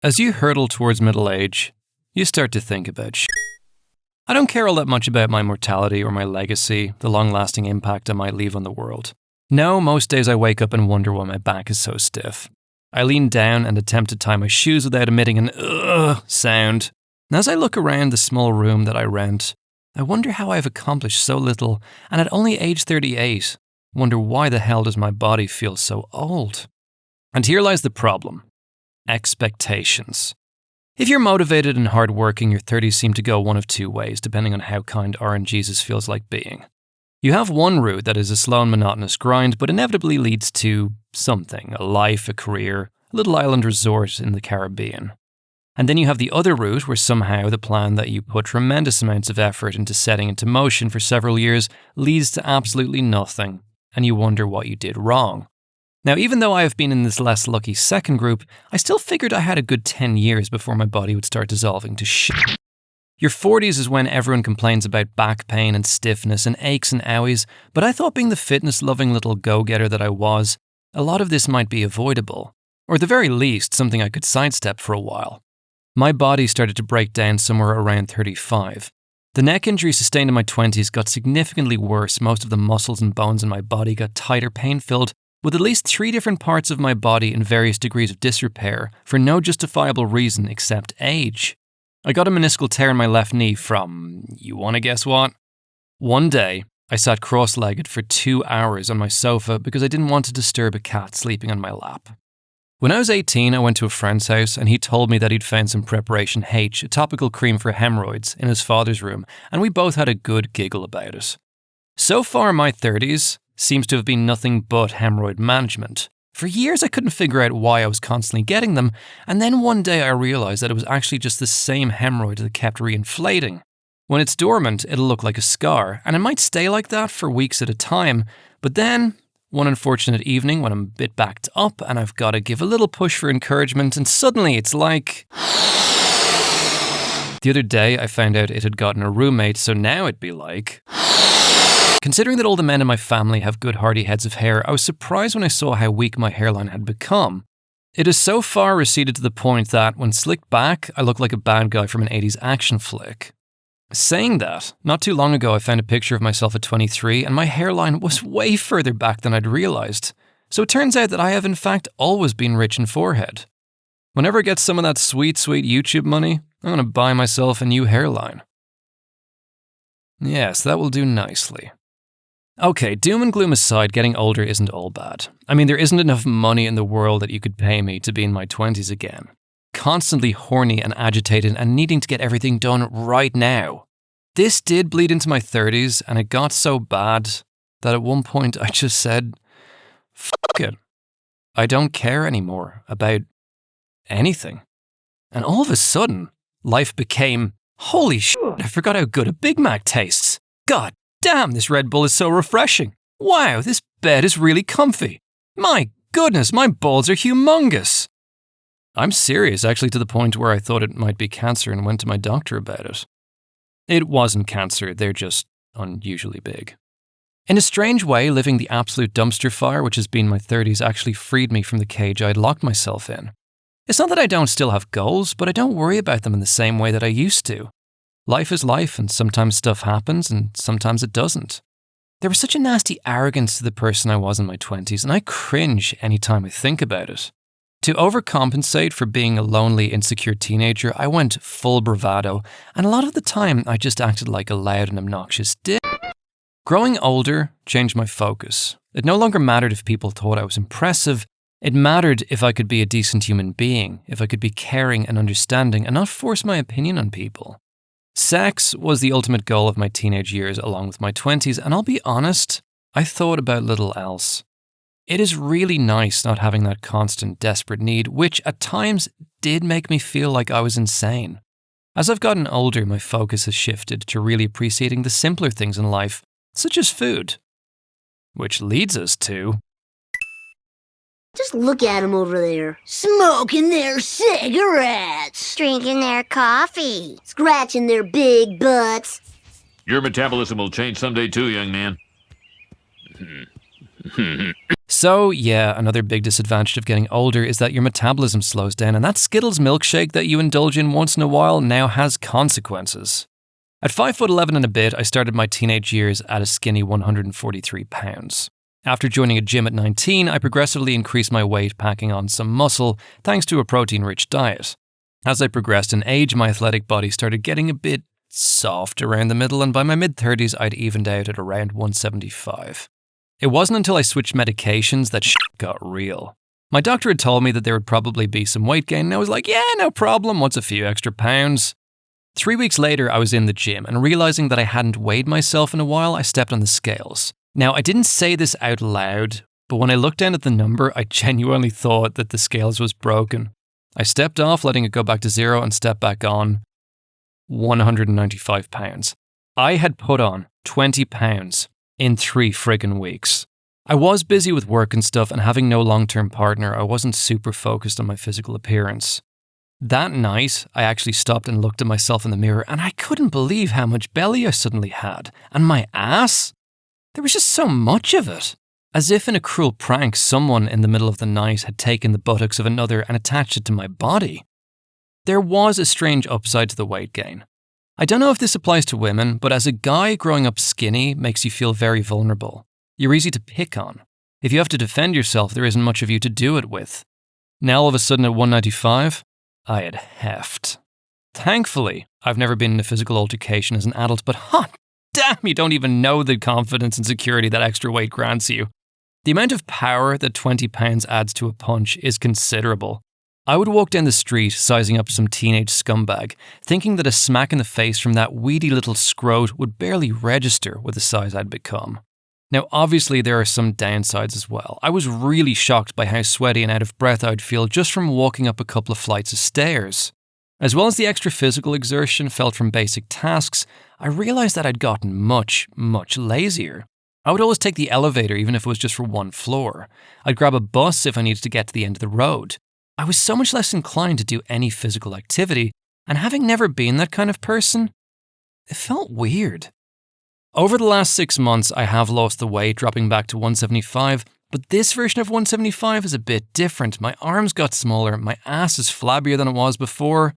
As you hurtle towards middle age, you start to think about shit. I don't care all that much about my mortality or my legacy, the long-lasting impact I might leave on the world. No, most days I wake up and wonder why my back is so stiff. I lean down and attempt to tie my shoes without emitting an ugh sound. And as I look around the small room that I rent, I wonder how I have accomplished so little, and at only age 38, wonder why the hell does my body feel so old? And here lies the problem. Expectations. If you're motivated and hardworking, your 30s seem to go one of two ways, depending on how kind RNGesus feels like being. You have one route that is a slow and monotonous grind, but inevitably leads to something, a life, a career, a little island resort in the Caribbean. And then you have the other route where somehow the plan that you put tremendous amounts of effort into setting into motion for several years leads to absolutely nothing, and you wonder what you did wrong. Now, even though I have been in this less lucky second group, I still figured I had a good 10 years before my body would start dissolving to shit. Your 40s is when everyone complains about back pain and stiffness and aches and owies, but I thought being the fitness-loving little go-getter that I was, a lot of this might be avoidable, or at the very least, something I could sidestep for a while. My body started to break down somewhere around 35. The neck injury sustained in my 20s got significantly worse. Most of the muscles and bones in my body got tighter, pain-filled, with at least 3 different parts of my body in various degrees of disrepair for no justifiable reason except age. I got a meniscal tear in my left knee from, you want to guess what? One day, I sat cross-legged for 2 hours on my sofa because I didn't want to disturb a cat sleeping on my lap. When I was 18, I went to a friend's house and he told me that he'd found some Preparation H, a topical cream for hemorrhoids, in his father's room, and we both had a good giggle about it. So far, my 30s seems to have been nothing but hemorrhoid management. For years, I couldn't figure out why I was constantly getting them, and then one day I realized that it was actually just the same hemorrhoid that kept reinflating. When it's dormant, it'll look like a scar, and it might stay like that for weeks at a time, but then, one unfortunate evening when I'm a bit backed up and I've got to give a little push for encouragement, and suddenly it's like... The other day, I found out it had gotten a roommate, so now it'd be like... Considering that all the men in my family have good hardy heads of hair, I was surprised when I saw how weak my hairline had become. It has so far receded to the point that, when slicked back, I look like a bad guy from an 80s action flick. Saying that, not too long ago I found a picture of myself at 23 and my hairline was way further back than I'd realized. So it turns out that I have in fact always been rich in forehead. Whenever I get some of that sweet, sweet YouTube money, I'm going to buy myself a new hairline. Yes, that will do nicely. Okay, doom and gloom aside, getting older isn't all bad. I mean, there isn't enough money in the world that you could pay me to be in my 20s again. Constantly horny and agitated and needing to get everything done right now. This did bleed into my 30s, and it got so bad that at one point I just said, fuck it. I don't care anymore about anything. And all of a sudden, life became, holy shit, I forgot how good a Big Mac tastes. God damn, this Red Bull is so refreshing. Wow, this bed is really comfy. My goodness, my balls are humongous. I'm serious, actually, to the point where I thought it might be cancer and went to my doctor about it. It wasn't cancer, they're just unusually big. In a strange way, living the absolute dumpster fire, which has been my 30s, actually freed me from the cage I'd locked myself in. It's not that I don't still have goals, but I don't worry about them in the same way that I used to. Life is life, and sometimes stuff happens, and sometimes it doesn't. There was such a nasty arrogance to the person I was in my 20s, and I cringe anytime I think about it. To overcompensate for being a lonely, insecure teenager, I went full bravado, and a lot of the time I just acted like a loud and obnoxious dick. Growing older changed my focus. It no longer mattered if people thought I was impressive. It mattered if I could be a decent human being, if I could be caring and understanding and not force my opinion on people. Sex was the ultimate goal of my teenage years along with my 20s, and I'll be honest, I thought about little else. It is really nice not having that constant, desperate need, which at times did make me feel like I was insane. As I've gotten older, my focus has shifted to really appreciating the simpler things in life, such as food. Which leads us to... Just look at them over there, smoking their cigarettes, drinking their coffee, scratching their big butts. Your metabolism will change someday too, young man. So yeah, another big disadvantage of getting older is that your metabolism slows down, and that Skittles milkshake that you indulge in once in a while now has consequences. At 5'11" and a bit, I started my teenage years at a skinny 143 pounds. After joining a gym at 19, I progressively increased my weight, packing on some muscle thanks to a protein-rich diet. As I progressed in age, my athletic body started getting a bit soft around the middle, and by my mid-30s, I'd evened out at around 175. It wasn't until I switched medications that shit got real. My doctor had told me that there would probably be some weight gain, and I was like, yeah, no problem, what's a few extra pounds? 3 weeks later, I was in the gym, and realizing that I hadn't weighed myself in a while, I stepped on the scales. Now, I didn't say this out loud, but when I looked down at the number, I genuinely thought that the scales was broken. I stepped off, letting it go back to zero, and stepped back on 195 pounds. I had put on 20 pounds in 3 friggin' weeks. I was busy with work and stuff, and having no long-term partner, I wasn't super focused on my physical appearance. That night, I actually stopped and looked at myself in the mirror, and I couldn't believe how much belly I suddenly had. And my ass? There was just so much of it. As if in a cruel prank, someone in the middle of the night had taken the buttocks of another and attached it to my body. There was a strange upside to the weight gain. I don't know if this applies to women, but as a guy, growing up skinny makes you feel very vulnerable. You're easy to pick on. If you have to defend yourself, there isn't much of you to do it with. Now all of a sudden at 195, I had heft. Thankfully, I've never been in a physical altercation as an adult, but hot damn, you don't even know the confidence and security that extra weight grants you. The amount of power that 20 pounds adds to a punch is considerable. I would walk down the street sizing up some teenage scumbag, thinking that a smack in the face from that weedy little scrote would barely register with the size I'd become. Now, obviously, there are some downsides as well. I was really shocked by how sweaty and out of breath I'd feel just from walking up a couple of flights of stairs. As well as the extra physical exertion felt from basic tasks, I realized that I'd gotten much, much lazier. I would always take the elevator even if it was just for one floor. I'd grab a bus if I needed to get to the end of the road. I was so much less inclined to do any physical activity, and having never been that kind of person, it felt weird. Over the last 6 months, I have lost the weight, dropping back to 175, but this version of 175 is a bit different. My arms got smaller, my ass is flabbier than it was before.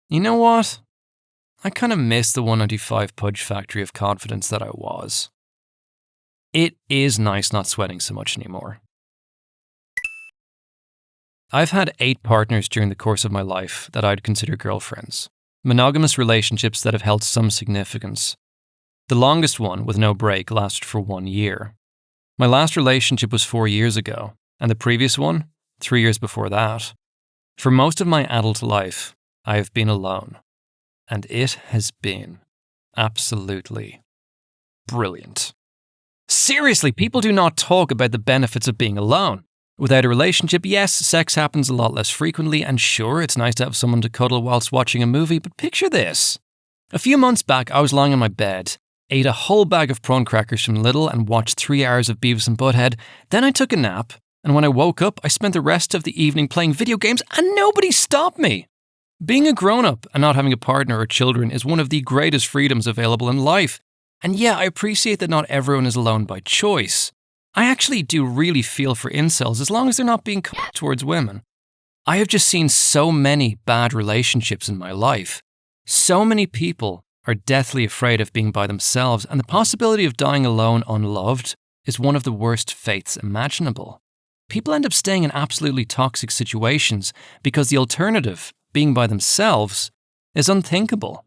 You know what? I kind of miss the 195 pudge factory of confidence that I was. It is nice not sweating so much anymore. I've had 8 partners during the course of my life that I'd consider girlfriends. Monogamous relationships that have held some significance. The longest one, with no break, lasted for 1 year. My last relationship was 4 years ago, and the previous one, 3 years before that. For most of my adult life, I have been alone. And it has been absolutely brilliant. Seriously, people do not talk about the benefits of being alone. Without a relationship, yes, sex happens a lot less frequently, and sure, it's nice to have someone to cuddle whilst watching a movie, but picture this. A few months back, I was lying on my bed, ate a whole bag of prawn crackers from Lidl and watched 3 hours of Beavis and Butthead. Then I took a nap, and when I woke up, I spent the rest of the evening playing video games, and nobody stopped me. Being a grown-up and not having a partner or children is one of the greatest freedoms available in life. And yeah, I appreciate that not everyone is alone by choice. I actually do really feel for incels as long as they're not being cold towards women. I have just seen so many bad relationships in my life. So many people are deathly afraid of being by themselves, and the possibility of dying alone unloved is one of the worst fates imaginable. People end up staying in absolutely toxic situations because the alternative, being by themselves, is unthinkable.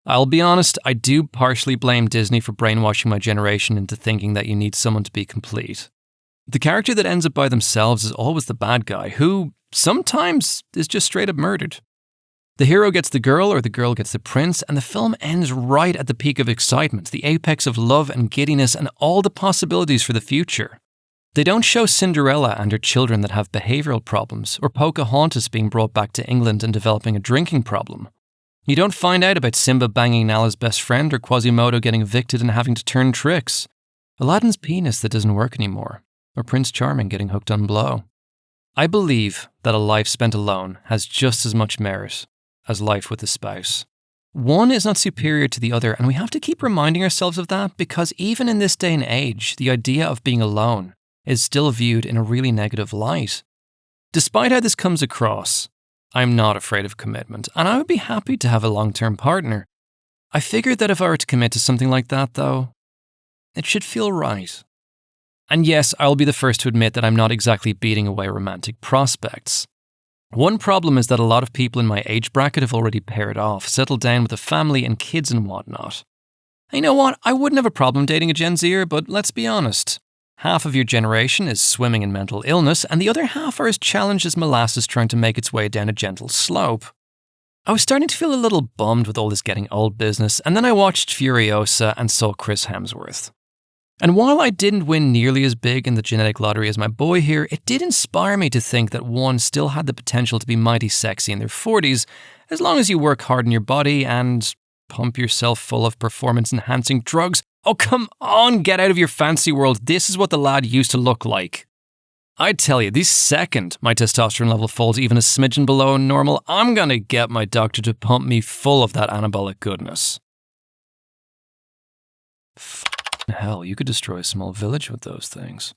I'll be honest, I do partially blame Disney for brainwashing my generation into thinking that you need someone to be complete. The character that ends up by themselves is always the bad guy, who sometimes is just straight up murdered. The hero gets the girl or the girl gets the prince, and the film ends right at the peak of excitement, the apex of love and giddiness and all the possibilities for the future. They don't show Cinderella and her children that have behavioural problems, or Pocahontas being brought back to England and developing a drinking problem. You don't find out about Simba banging Nala's best friend or Quasimodo getting evicted and having to turn tricks. Aladdin's penis that doesn't work anymore, or Prince Charming getting hooked on blow. I believe that a life spent alone has just as much merit as life with a spouse. One is not superior to the other, and we have to keep reminding ourselves of that because even in this day and age, the idea of being alone is still viewed in a really negative light. Despite how this comes across, I'm not afraid of commitment, and I would be happy to have a long-term partner. I figured that if I were to commit to something like that, though, it should feel right. And yes, I'll be the first to admit that I'm not exactly beating away romantic prospects. One problem is that a lot of people in my age bracket have already paired off, settled down with a family and kids and whatnot. You know what? I wouldn't have a problem dating a Gen Zer, but let's be honest. Half of your generation is swimming in mental illness, and the other half are as challenged as molasses trying to make its way down a gentle slope. I was starting to feel a little bummed with all this getting old business, and then I watched Furiosa and saw Chris Hemsworth. And while I didn't win nearly as big in the genetic lottery as my boy here, it did inspire me to think that one still had the potential to be mighty sexy in their 40s, as long as you work hard in your body and pump yourself full of performance-enhancing drugs. Oh, come on, get out of your fancy world. This is what the lad used to look like. I tell you, the second my testosterone level falls even a smidgen below normal, I'm gonna get my doctor to pump me full of that anabolic goodness. Hell, you could destroy a small village with those things.